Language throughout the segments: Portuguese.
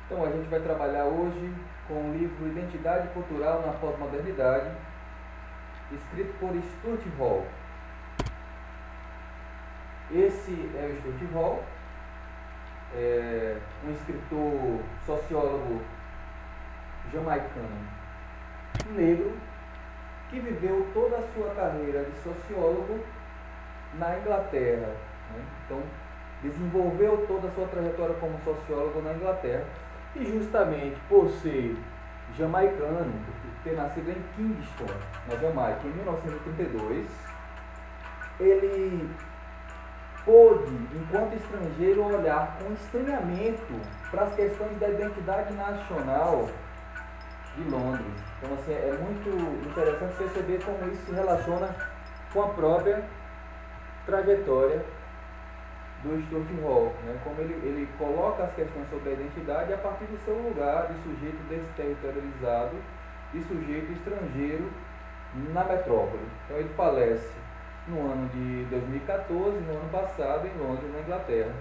Então a gente vai trabalhar hoje com o livro Identidade Cultural na Pós-Modernidade, escrito por Stuart Hall. Esse é o Stuart Hall, um escritor, sociólogo jamaicano negro que viveu toda a sua carreira de sociólogo na Inglaterra, né? Então, desenvolveu toda a sua trajetória como sociólogo na Inglaterra e justamente por ser jamaicano, por ter nascido em Kingston, na Jamaica, em 1932, ele pôde, enquanto estrangeiro, olhar com estranhamento para as questões da identidade nacional de Londres. Então, assim, é muito interessante perceber como isso se relaciona com a própria trajetória do Stuart Hall, né? Como ele coloca as questões sobre a identidade a partir do seu lugar de sujeito desterritorializado, de sujeito estrangeiro na metrópole. Então ele falece no ano de 2014, no ano passado, em Londres, na Inglaterra.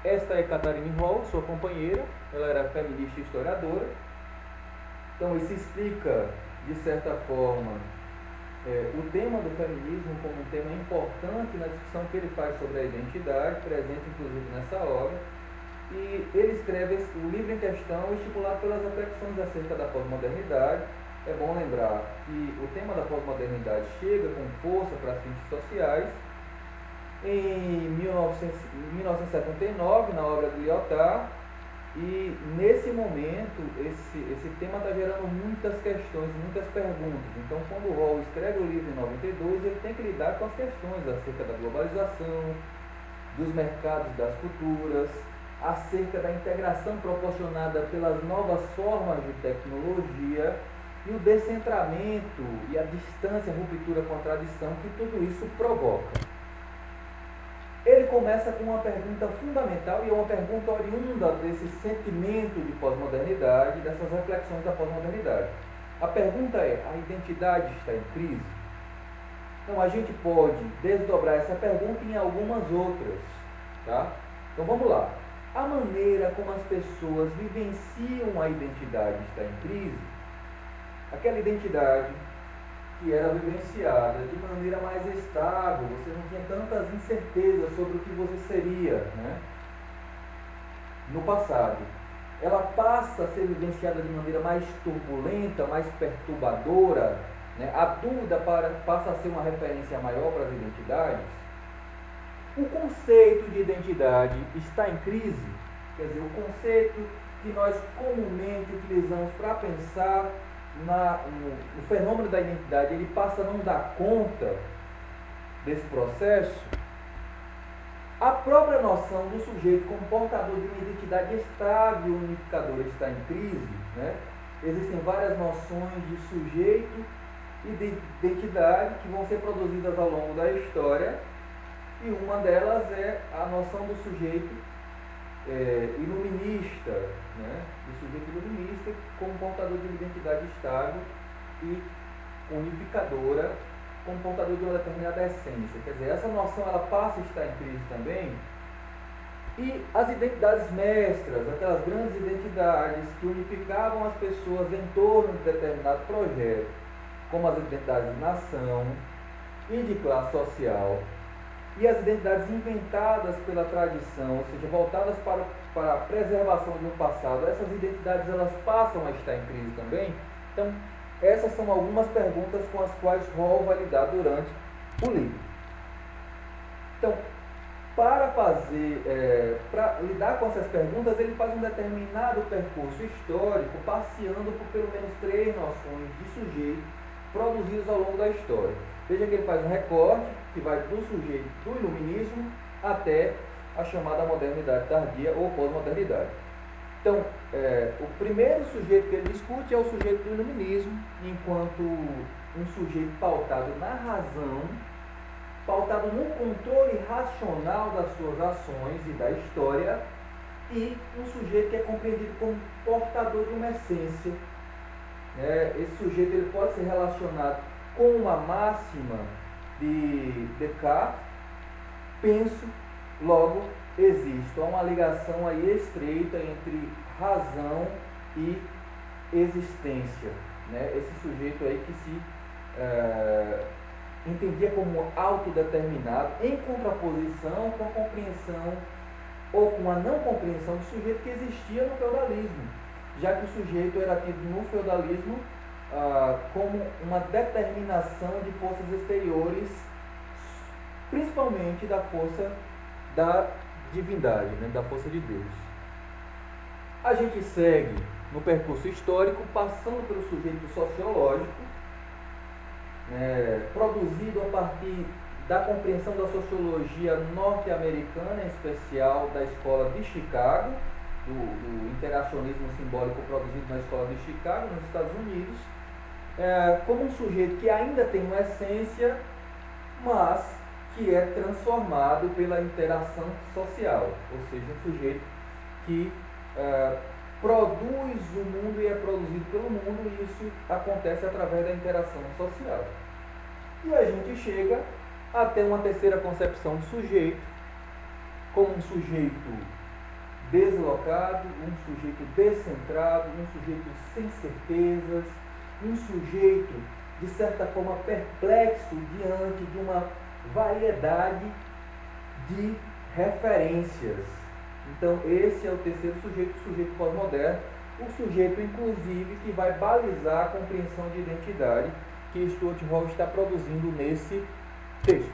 Esta é Catherine Hall, sua companheira, ela era feminista e historiadora. Então isso explica, de certa forma, o tema do feminismo como um tema importante na discussão que ele faz sobre a identidade, presente inclusive nessa obra, e ele escreve o livro em questão estimulado pelas reflexões acerca da pós-modernidade. É bom lembrar que o tema da pós-modernidade chega com força para as ciências sociais em 1979, na obra de Lyotard, e nesse momento esse tema está gerando muitas questões, muitas perguntas. Então, quando o Hall escreve o livro em 92, ele tem que lidar com as questões acerca da globalização, dos mercados das culturas, acerca da integração proporcionada pelas novas formas de tecnologia e o descentramento e a distância, a ruptura com a tradição que tudo isso provoca. Ele começa com uma pergunta fundamental e é uma pergunta oriunda desse sentimento de pós-modernidade, dessas reflexões da pós-modernidade. A pergunta é: a identidade está em crise? Então a gente pode desdobrar essa pergunta em algumas outras, tá? Então vamos lá. A maneira como as pessoas vivenciam a identidade está em crise? Aquela identidade que era vivenciada de maneira mais estável, você não tinha tantas incertezas sobre o que você seria, né? No passado, ela passa a ser vivenciada de maneira mais turbulenta, mais perturbadora, né? A dúvida passa a ser uma referência maior para as identidades. O conceito de identidade está em crise, quer dizer, o conceito que nós comumente utilizamos para pensar no fenômeno da identidade, ele passa a não dar conta desse processo. A própria noção do sujeito como portador de uma identidade estável e unificadora está em crise, né? Existem várias noções de sujeito e de identidade que vão ser produzidas ao longo da história, e uma delas é a noção do sujeito iluminista, né? Do sujeito iluminista como portador de uma identidade estável e unificadora, como portador de uma determinada essência. Quer dizer, essa noção ela passa a estar em crise também. E as identidades mestras, aquelas grandes identidades que unificavam as pessoas em torno de determinado projeto, como as identidades de nação e de classe social, e as identidades inventadas pela tradição, ou seja, voltadas para a preservação de um passado, essas identidades elas passam a estar em crise também. Então, essas são algumas perguntas com as quais Hall vai lidar durante o livro. Então, para lidar com essas perguntas, ele faz um determinado percurso histórico, passeando por pelo menos 3 noções de sujeito produzidas ao longo da história. Veja que ele faz um recorte que vai do sujeito do iluminismo até a chamada modernidade tardia ou pós-modernidade. Então, o primeiro sujeito que ele discute é o sujeito do iluminismo, enquanto um sujeito pautado na razão, pautado no controle racional das suas ações e da história, e um sujeito que é compreendido como portador de uma essência. Esse sujeito ele pode ser relacionado com uma máxima de Descartes: penso, logo existo. Há uma ligação aí estreita entre razão e existência, né? Esse sujeito aí que se entendia como autodeterminado, em contraposição com a compreensão ou com a não compreensão do sujeito que existia no feudalismo, já que o sujeito era tido no feudalismo como uma determinação de forças exteriores, principalmente da força da divindade, né, da força de Deus. A gente segue no percurso histórico, passando pelo sujeito sociológico, produzido a partir da compreensão da sociologia norte-americana, em especial da escola de Chicago, do interacionismo simbólico produzido na escola de Chicago, nos Estados Unidos, como um sujeito que ainda tem uma essência, mas que é transformado pela interação social, ou seja, um sujeito que produz o mundo e é produzido pelo mundo, e isso acontece através da interação social. E a gente chega a ter uma terceira concepção de sujeito, como um sujeito deslocado, um sujeito descentrado, um sujeito sem certezas, um sujeito, de certa forma, perplexo diante de uma variedade de referências. Então, esse é o terceiro sujeito, o sujeito pós-moderno, o sujeito, inclusive, que vai balizar a compreensão de identidade que Stuart Hall está produzindo nesse texto.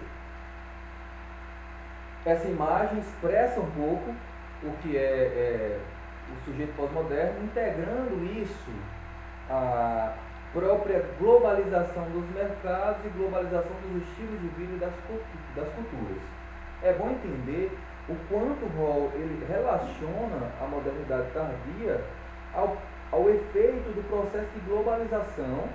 Essa imagem expressa um pouco o que é o sujeito pós-moderno, integrando isso à própria globalização dos mercados e globalização dos estilos de vida e das culturas. É bom entender o quanto Hall ele relaciona a modernidade tardia ao efeito do processo de globalização,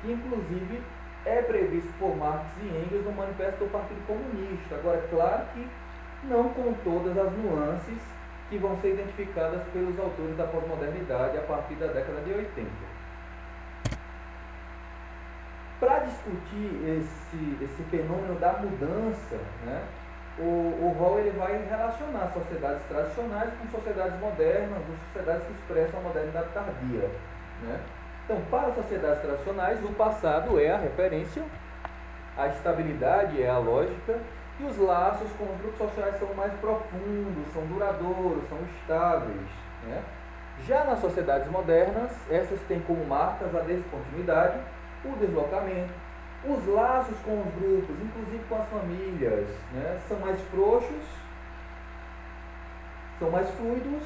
que inclusive é previsto por Marx e Engels no Manifesto do Partido Comunista. Agora, é claro que não com todas as nuances que vão ser identificadas pelos autores da pós-modernidade a partir da década de 80. Para discutir esse fenômeno da mudança, né, o Hall ele vai relacionar sociedades tradicionais com sociedades modernas, ou sociedades que expressam a modernidade tardia, né? Então, para as sociedades tradicionais, o passado é a referência, a estabilidade é a lógica, e os laços com os grupos sociais são mais profundos, são duradouros, são estáveis, né? Já nas sociedades modernas, essas têm como marcas a descontinuidade, o deslocamento, os laços com os grupos, inclusive com as famílias, né, são mais frouxos, são mais fluidos,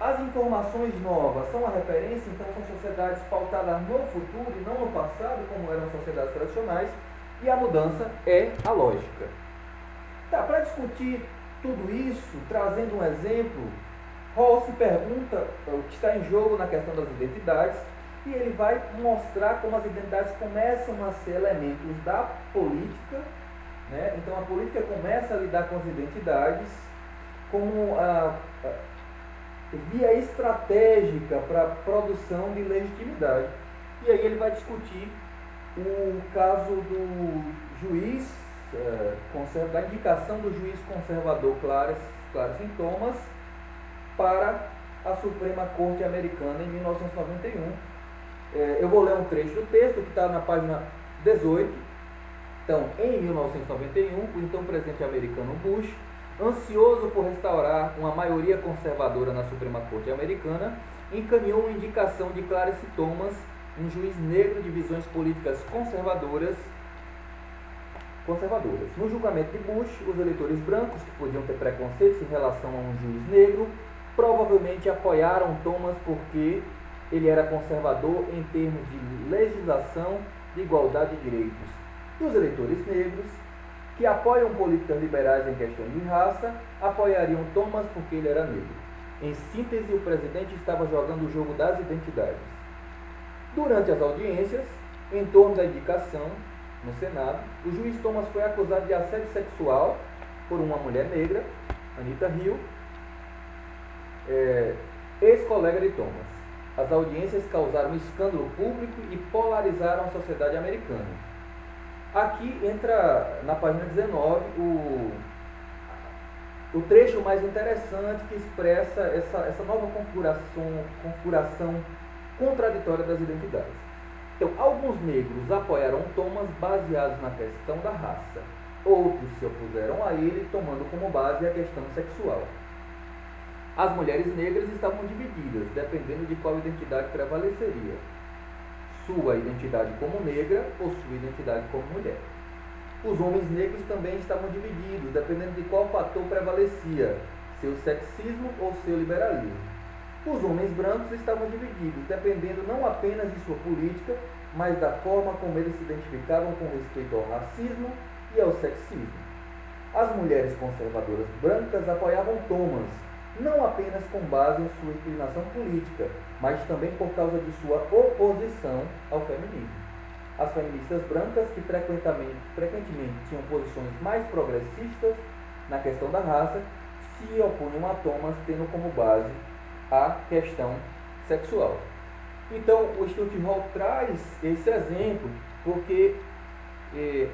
as informações novas são a referência, então são sociedades pautadas no futuro e não no passado, como eram sociedades tradicionais, e a mudança é a lógica. Tá, para discutir tudo isso, trazendo um exemplo, Hall se pergunta o que está em jogo na questão das identidades, e ele vai mostrar como as identidades começam a ser elementos da política, né? Então a política começa a lidar com as identidades como a via estratégica para a produção de legitimidade. E aí ele vai discutir o caso do juiz, da indicação do juiz conservador Clarence Thomas para a Suprema Corte Americana em 1991. Eu vou ler um trecho do texto que está na página 18. Então, em 1991, o então presidente americano Bush, ansioso por restaurar uma maioria conservadora na Suprema Corte Americana, encaminhou uma indicação de Clarence Thomas, um juiz negro de visões políticas conservadoras. No julgamento de Bush, os eleitores brancos, que podiam ter preconceitos em relação a um juiz negro, provavelmente apoiaram Thomas porque ele era conservador em termos de legislação, de igualdade de direitos. E os eleitores negros, que apoiam políticas liberais em questão de raça, apoiariam Thomas porque ele era negro. Em síntese, o presidente estava jogando o jogo das identidades. Durante as audiências, em torno da indicação no Senado, o juiz Thomas foi acusado de assédio sexual por uma mulher negra, Anita Hill, ex-colega de Thomas. As audiências causaram um escândalo público e polarizaram a sociedade americana. Aqui entra, na página 19, o trecho mais interessante que expressa essa nova configuração contraditória das identidades. Então, alguns negros apoiaram Thomas baseados na questão da raça. Outros se opuseram a ele, tomando como base a questão sexual. As mulheres negras estavam divididas, dependendo de qual identidade prevaleceria. Sua identidade como negra ou sua identidade como mulher. Os homens negros também estavam divididos, dependendo de qual fator prevalecia, seu sexismo ou seu liberalismo. Os homens brancos estavam divididos, dependendo não apenas de sua política, mas da forma como eles se identificavam com respeito ao racismo e ao sexismo. As mulheres conservadoras brancas apoiavam Thomas, não apenas com base em sua inclinação política, mas também por causa de sua oposição ao feminismo. As feministas brancas, que frequentemente tinham posições mais progressistas na questão da raça, se opunham a Thomas, tendo como base a questão sexual. Então, o Stuart Hall traz esse exemplo porque é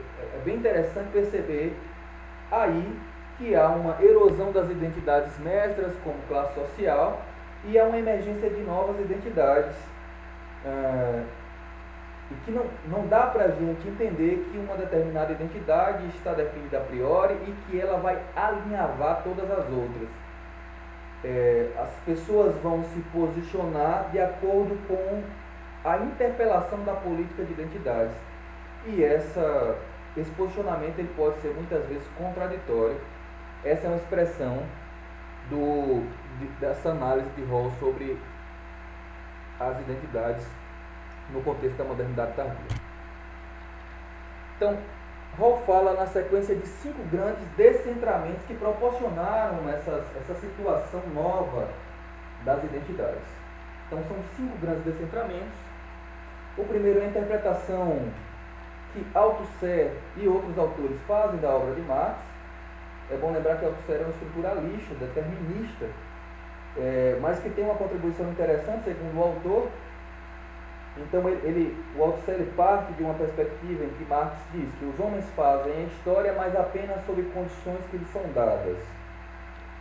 bem interessante perceber aí que há uma erosão das identidades mestras como classe social e há uma emergência de novas identidades e que não dá para a gente entender que uma determinada identidade está definida a priori e que ela vai alinhavar todas as outras. As pessoas vão se posicionar de acordo com a interpelação da política de identidades. E esse posicionamento ele pode ser muitas vezes contraditório. Essa é uma expressão dessa análise de Hall sobre as identidades no contexto da modernidade tardia. Então, Hall fala na sequência de 5 grandes descentramentos que proporcionaram essa situação nova das identidades. Então, são 5 grandes descentramentos. O primeiro é a interpretação que Althusser e outros autores fazem da obra de Marx. É bom lembrar que Althusser é um estruturalista, determinista, mas que tem uma contribuição interessante, segundo o autor. Então, o Althusser parte de uma perspectiva em que Marx diz que os homens fazem a história, mas apenas sob condições que lhes são dadas.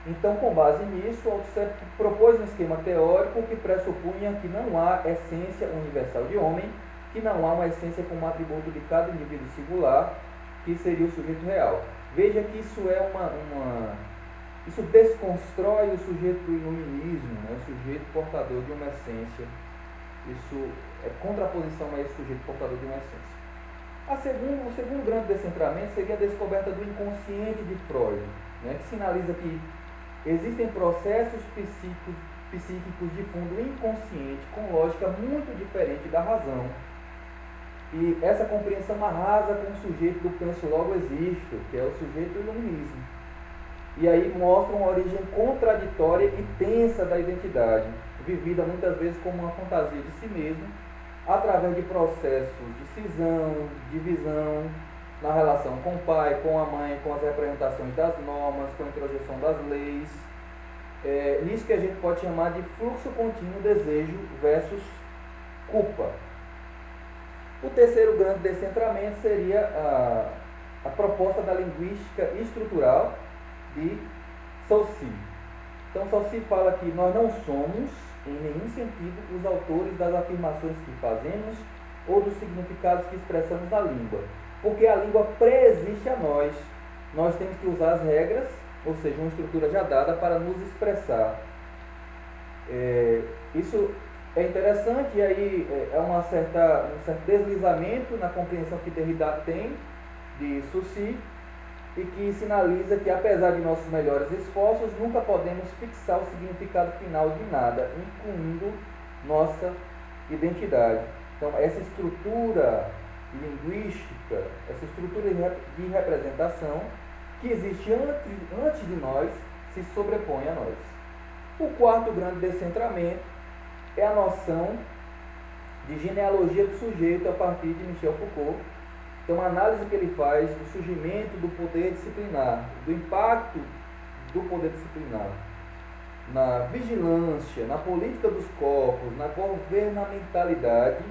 Então, com base nisso, Althusser propôs um esquema teórico que pressupunha que não há essência universal de homem, que não há uma essência como atributo de cada indivíduo singular, que seria o sujeito real. Veja que isso isso desconstrói o sujeito do iluminismo, né? O sujeito portador de uma essência. Isso é contraposição a esse sujeito portador de uma essência. O segundo grande descentramento seria a descoberta do inconsciente de Freud, né? Que sinaliza que existem processos psíquicos de fundo inconsciente com lógica muito diferente da razão. E essa compreensão arrasa com o sujeito do penso logo existo, que é o sujeito do iluminismo. E aí mostra uma origem contraditória e tensa da identidade, vivida muitas vezes como uma fantasia de si mesmo, através de processos de cisão, divisão, na relação com o pai, com a mãe, com as representações das normas, com a introjeção das leis. Nisso que a gente pode chamar de fluxo contínuo desejo versus culpa. O terceiro grande descentramento seria a proposta da linguística estrutural de Saussure. Então, Saussure fala que nós não somos, em nenhum sentido, os autores das afirmações que fazemos ou dos significados que expressamos na língua, porque a língua preexiste a nós. Nós temos que usar as regras, ou seja, uma estrutura já dada para nos expressar. Isso é interessante e aí é um certo deslizamento na compreensão que Derrida tem de Saussure e que sinaliza que, apesar de nossos melhores esforços, nunca podemos fixar o significado final de nada, incluindo nossa identidade. Então, essa estrutura linguística, essa estrutura de representação que existe antes de nós, se sobrepõe a nós. O quarto grande descentramento é a noção de genealogia do sujeito a partir de Michel Foucault. Então, a análise que ele faz do surgimento do poder disciplinar, do impacto do poder disciplinar na vigilância, na política dos corpos, na governamentalidade,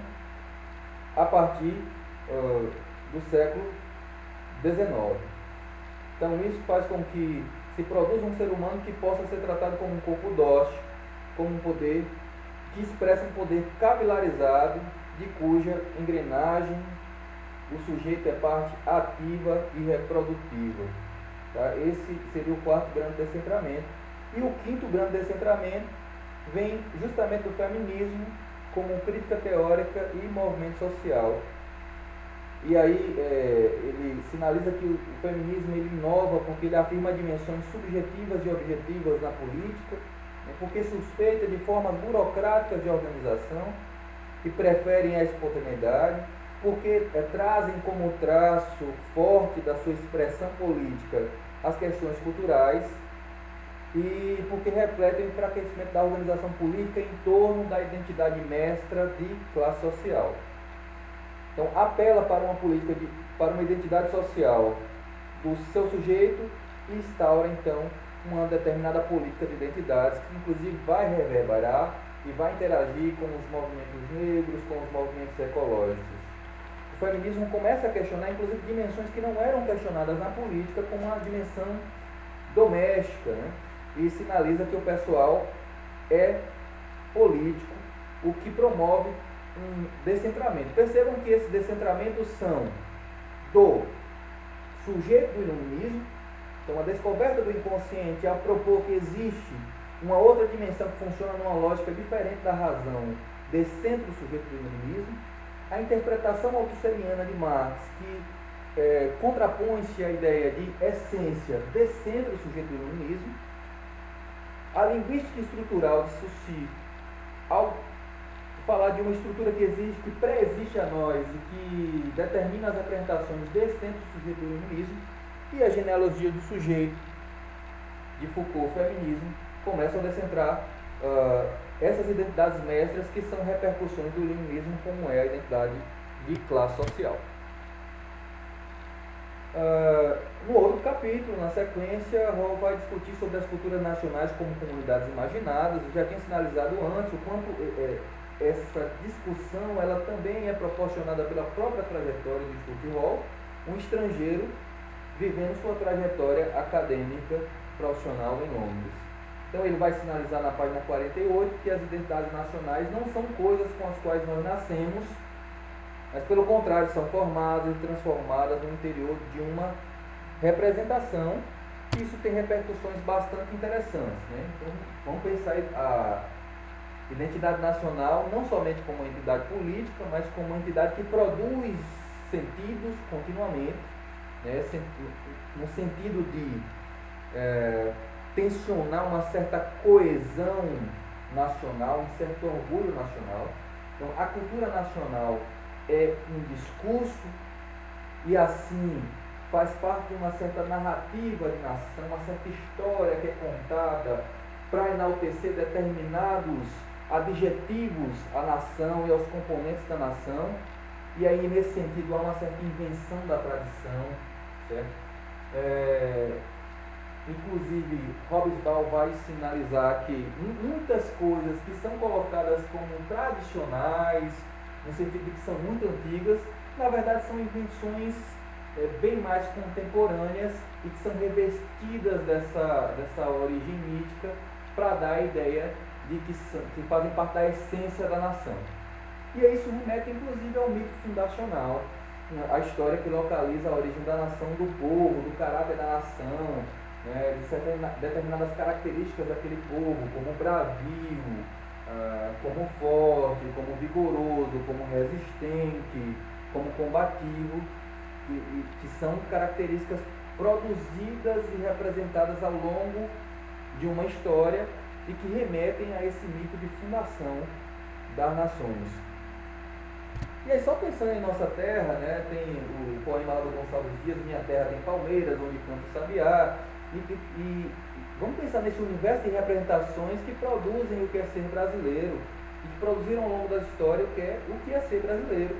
a partir do século XIX. Então, isso faz com que se produz um ser humano que possa ser tratado como um corpo dócil, como um poder que expressa um poder capilarizado, de cuja engrenagem o sujeito é parte ativa e reprodutiva. Tá? Esse seria o quarto grande descentramento. E o quinto grande descentramento vem justamente do feminismo como crítica teórica e movimento social. E aí ele sinaliza que o feminismo ele inova porque ele afirma dimensões subjetivas e objetivas na política, né, porque suspeita de formas burocráticas de organização e preferem a espontaneidade, porque trazem como traço forte da sua expressão política as questões culturais e porque refletem o enfraquecimento da organização política em torno da identidade mestra de classe social. Então, apela para uma política, para uma identidade social do seu sujeito e instaura, então, uma determinada política de identidades que, inclusive, vai reverberar e vai interagir com os movimentos negros, com os movimentos ecológicos. O feminismo começa a questionar, inclusive, dimensões que não eram questionadas na política, como a dimensão doméstica, né? E sinaliza que o pessoal é político, o que promove um descentramento. Percebam que esses descentramentos são do sujeito do iluminismo, então a descoberta do inconsciente a propor que existe uma outra dimensão que funciona numa lógica diferente da razão, descentra o sujeito do iluminismo, a interpretação althusserliana de Marx, que contrapõe-se à ideia de essência, descentra o sujeito do iluminismo, a linguística estrutural de Saussure, ao falar de uma estrutura que existe, que pré-existe a nós e que determina as representações descentra o sujeito do iluminismo, e a genealogia do sujeito de Foucault, feminismo, começam a descentrar essas identidades mestras que são repercussões do iluminismo, como é a identidade de classe social. No outro capítulo, na sequência, Rawls vai discutir sobre as culturas nacionais como comunidades imaginadas. Eu já tinha sinalizado antes o quanto essa discussão ela também é proporcionada pela própria trajetória de Foucault, um estrangeiro vivendo sua trajetória acadêmica profissional em Londres. Então ele vai sinalizar na página 48 que as identidades nacionais não são coisas com as quais nós nascemos, mas pelo contrário são formadas e transformadas no interior de uma representação, e isso tem repercussões bastante interessantes, né? Então vamos pensar a identidade nacional não somente como uma entidade política, mas como uma entidade que produz sentidos continuamente, né? No sentido de tensionar uma certa coesão nacional, um certo orgulho nacional. Então a cultura nacional é um discurso e assim faz parte de uma certa narrativa de nação, uma certa história que é contada para enaltecer determinados adjetivos à nação e aos componentes da nação, e aí nesse sentido há uma certa invenção da tradição, certo? Inclusive Hobsbawm vai sinalizar que muitas coisas que são colocadas como tradicionais, no sentido de que são muito antigas, na verdade são invenções bem mais contemporâneas e que são revestidas dessa origem mítica para dar a ideia de que fazem parte da essência da nação. E aí isso remete inclusive ao mito fundacional, a história que localiza a origem da nação, do povo, do caráter da nação, né, de determinadas características daquele povo, como bravio, como forte, como vigoroso, como resistente, como combativo, que são características produzidas e representadas ao longo de uma história e que remetem a esse mito de fundação das nações. E aí, só pensando em nossa terra, né, tem o poema lá do Gonçalves Dias, Minha Terra Tem Palmeiras, Onde Canta o Sabiá, e vamos pensar nesse universo de representações que produzem o que é ser brasileiro, e que produziram ao longo da história o que é ser brasileiro.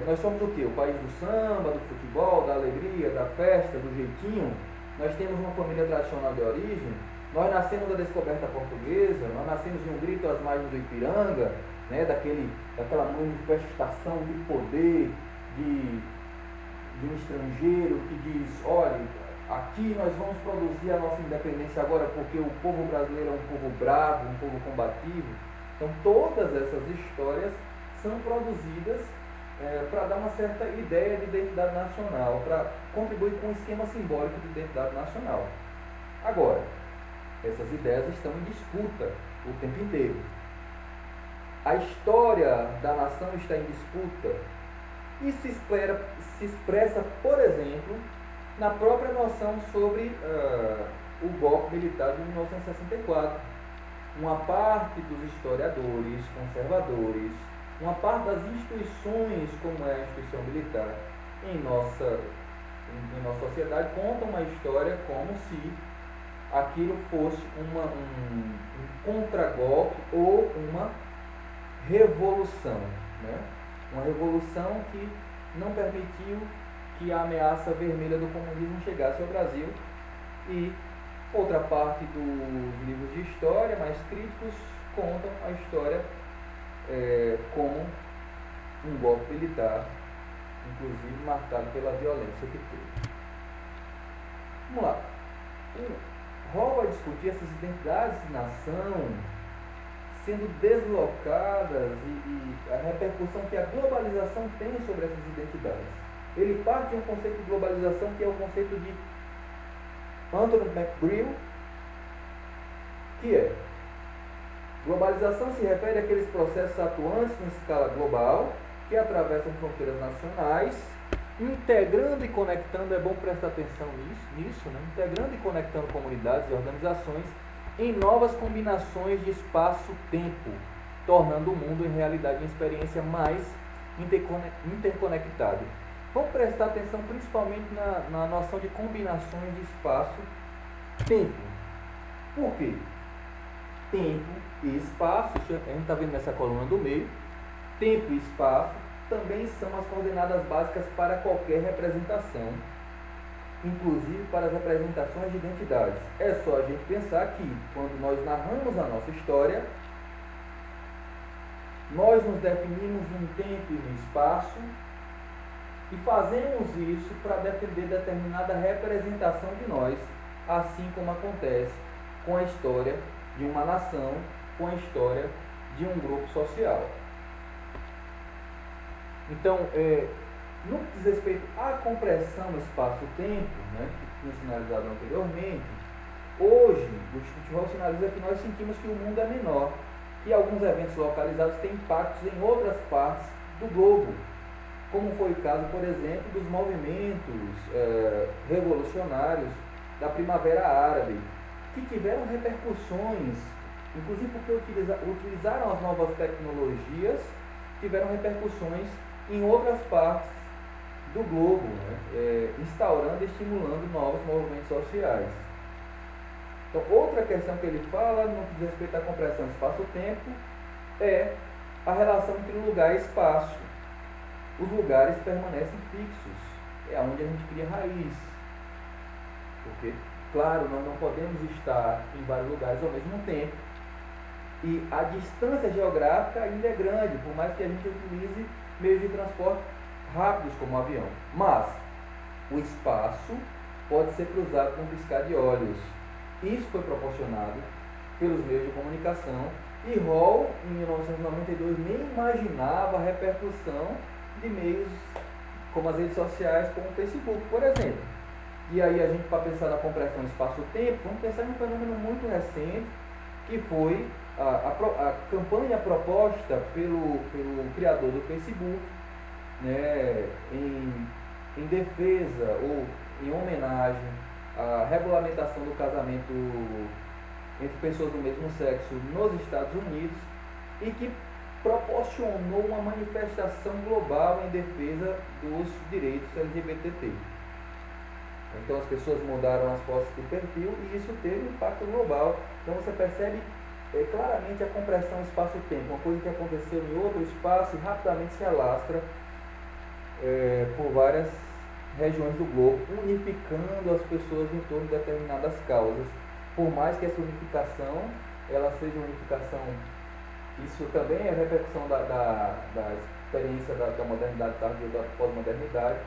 Nós somos o quê? O país do samba, do futebol, da alegria, da festa, do jeitinho. Nós temos uma família tradicional de origem. Nós nascemos da descoberta portuguesa, nós nascemos de um grito às margens do Ipiranga, né, daquela manifestação de poder de um estrangeiro que diz, olha, aqui nós vamos produzir a nossa independência agora porque o povo brasileiro é um povo bravo, um povo combativo. Então todas essas histórias são produzidas para dar uma certa ideia de identidade nacional, para contribuir com o esquema simbólico de identidade nacional. Agora, essas ideias estão em disputa o tempo inteiro. A história da nação está em disputa e se expressa, por exemplo, na própria noção sobre o golpe militar de 1964. Uma parte dos historiadores conservadores, uma parte das instituições, como é a instituição militar, em nossa sociedade, contam uma história como se aquilo fosse um contragolpe ou uma revolução, né? Uma revolução que não permitiu que a ameaça vermelha do comunismo chegasse ao Brasil. E outra parte dos livros de história mais críticos contam a história como um golpe militar, inclusive marcado pela violência que teve. Vamos lá. O Hall vai discutir essas identidades de nação sendo deslocadas e a repercussão que a globalização tem sobre essas identidades. Ele parte de um conceito de globalização que é o conceito de Anthony McBride, que é: globalização se refere àqueles processos atuantes em escala global que atravessam fronteiras nacionais, integrando e conectando, é bom prestar atenção nisso, né? Integrando e conectando comunidades e organizações em novas combinações de espaço-tempo, tornando o mundo em realidade uma experiência mais interconectada. Vamos prestar atenção principalmente na noção de combinações de espaço-tempo. Por quê? Tempo e espaço, a gente está vendo nessa coluna do meio, tempo e espaço também são as coordenadas básicas para qualquer representação, inclusive para as representações de identidades. É só a gente pensar que, quando nós narramos a nossa história, nós nos definimos num tempo e num espaço e fazemos isso para defender determinada representação de nós, assim como acontece com a história de uma nação, com a história de um grupo social. Então, no que diz respeito à compressão espaço-tempo, né, que tinha sinalizado anteriormente, hoje o Instituto Hall sinaliza que nós sentimos que o mundo é menor, que alguns eventos localizados têm impactos em outras partes do globo, como foi o caso, por exemplo, dos movimentos revolucionários da Primavera Árabe, que tiveram repercussões, inclusive porque utilizaram as novas tecnologias, tiveram repercussões em outras partes do globo, né? Instaurando e estimulando novos movimentos sociais. Então, outra questão que ele fala, no que diz respeito à compressão espaço-tempo, é a relação entre lugar e espaço. Os lugares permanecem fixos, é onde a gente cria raiz. Porque, claro, nós não podemos estar em vários lugares ao mesmo tempo. E a distância geográfica ainda é grande, por mais que a gente utilize meios de transporte rápidos como o avião. Mas o espaço pode ser cruzado com um piscar de olhos. Isso foi proporcionado pelos meios de comunicação e Hall, em 1992, nem imaginava a repercussão de meios como as redes sociais, como o Facebook, por exemplo. E aí a gente, para pensar na compressão espaço-tempo, vamos pensar em um fenômeno muito recente, que foi a campanha proposta pelo criador do Facebook, né, em defesa ou em homenagem à regulamentação do casamento entre pessoas do mesmo sexo nos Estados Unidos, e que proporcionou uma manifestação global em defesa dos direitos LGBT. Então as pessoas mudaram as fotos do perfil e isso teve um impacto global. Então você percebe claramente a compressão espaço-tempo, uma coisa que aconteceu em outro espaço e rapidamente se alastra por várias regiões do globo, unificando as pessoas em torno de determinadas causas. Por mais que essa unificação ela seja uma unificação, isso também é repercussão da experiência da modernidade tardia, da pós-modernidade,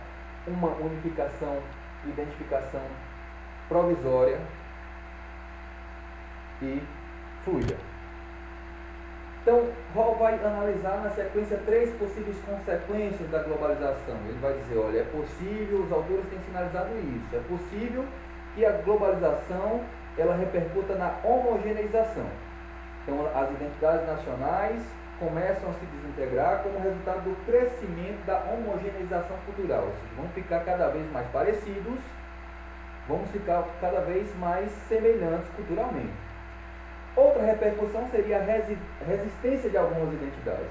uma unificação, identificação provisória e fluida. Então, Hall vai analisar na sequência 3 possíveis consequências da globalização. Ele vai dizer, olha, é possível, os autores têm sinalizado isso, é possível que a globalização ela repercuta na homogeneização. Então, as identidades nacionais começam a se desintegrar como resultado do crescimento da homogeneização cultural. Ou seja, vão ficar cada vez mais parecidos, vamos ficar cada vez mais semelhantes culturalmente. Outra repercussão seria a resistência de algumas identidades.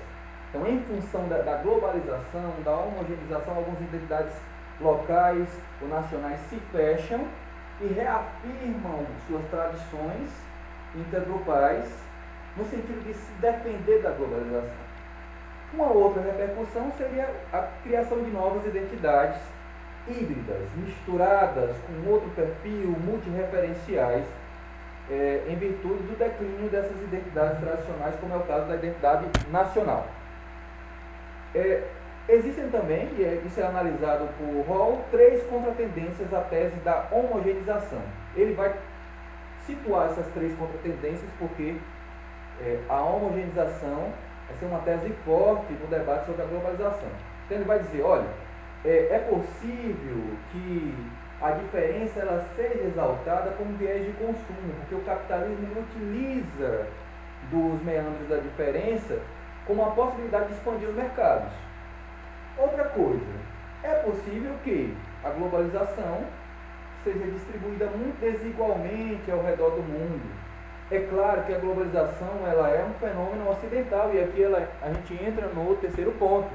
Então, em função da globalização, da homogeneização, algumas identidades locais ou nacionais se fecham e reafirmam suas tradições intergrupais no sentido de se defender da globalização. Uma outra repercussão seria a criação de novas identidades híbridas, misturadas com outro perfil, multireferenciais, em virtude do declínio dessas identidades tradicionais, como é o caso da identidade nacional. Existem também, e isso é analisado por Hall, 3 contratendências à tese da homogeneização. Ele vai situar essas 3 contratendências porque a homogeneização vai ser uma tese forte no debate sobre a globalização. Então ele vai dizer, olha, é possível que a diferença ela seja exaltada como viés de consumo, porque o capitalismo ele utiliza dos meandros da diferença como a possibilidade de expandir os mercados. Outra coisa, é possível que a globalização seja distribuída muito desigualmente ao redor do mundo. É claro que a globalização ela é um fenômeno ocidental e aqui a gente entra no terceiro ponto.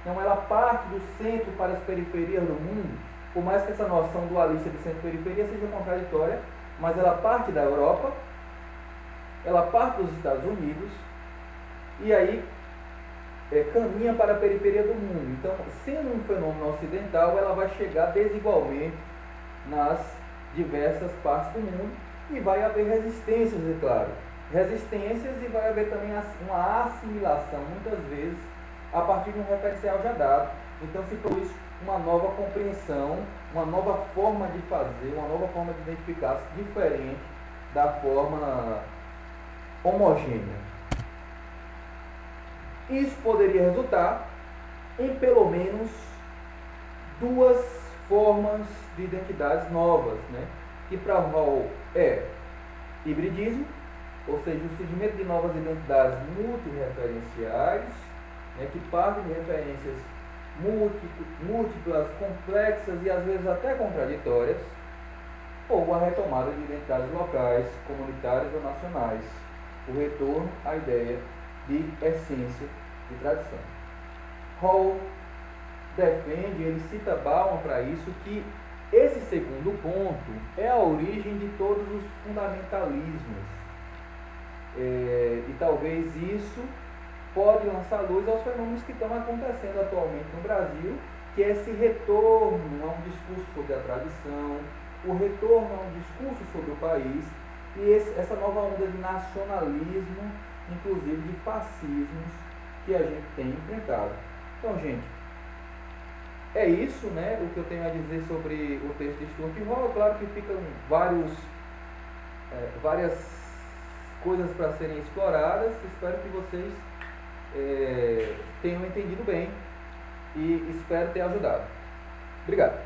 Então ela parte do centro para as periferias do mundo, por mais que essa noção dualista de centro e periferia seja contraditória, mas ela parte da Europa, ela parte dos Estados Unidos e aí caminha para a periferia do mundo. Então, sendo um fenômeno ocidental, ela vai chegar desigualmente nas diversas partes do mundo e vai haver resistências, é claro. Resistências e vai haver também uma assimilação, muitas vezes, a partir de um referencial já dado. Então, se produz uma nova compreensão, uma nova forma de fazer, uma nova forma de identificar-se diferente da forma homogênea. Isso poderia resultar em pelo menos 2 formas de identidades novas, né? Que para Hall é hibridismo, ou seja, o surgimento de novas identidades multireferenciais, né, que partem de referências múltiplas, complexas e às vezes até contraditórias, ou a retomada de identidades locais, comunitárias ou nacionais, o retorno à ideia de essência de tradição. Hall defende, ele cita Bauman para isso, que esse segundo ponto é a origem de todos os fundamentalismos. E talvez isso pode lançar luz aos fenômenos que estão acontecendo atualmente no Brasil, que é esse retorno a um discurso sobre a tradição, o retorno a um discurso sobre o país, e essa nova onda de nacionalismo, inclusive de fascismos, que a gente tem enfrentado. Então, gente, é isso, né, o que eu tenho a dizer sobre o texto de Stuart Hall. Claro que ficam várias coisas para serem exploradas. Espero que vocês tenham entendido bem e espero ter ajudado. Obrigado.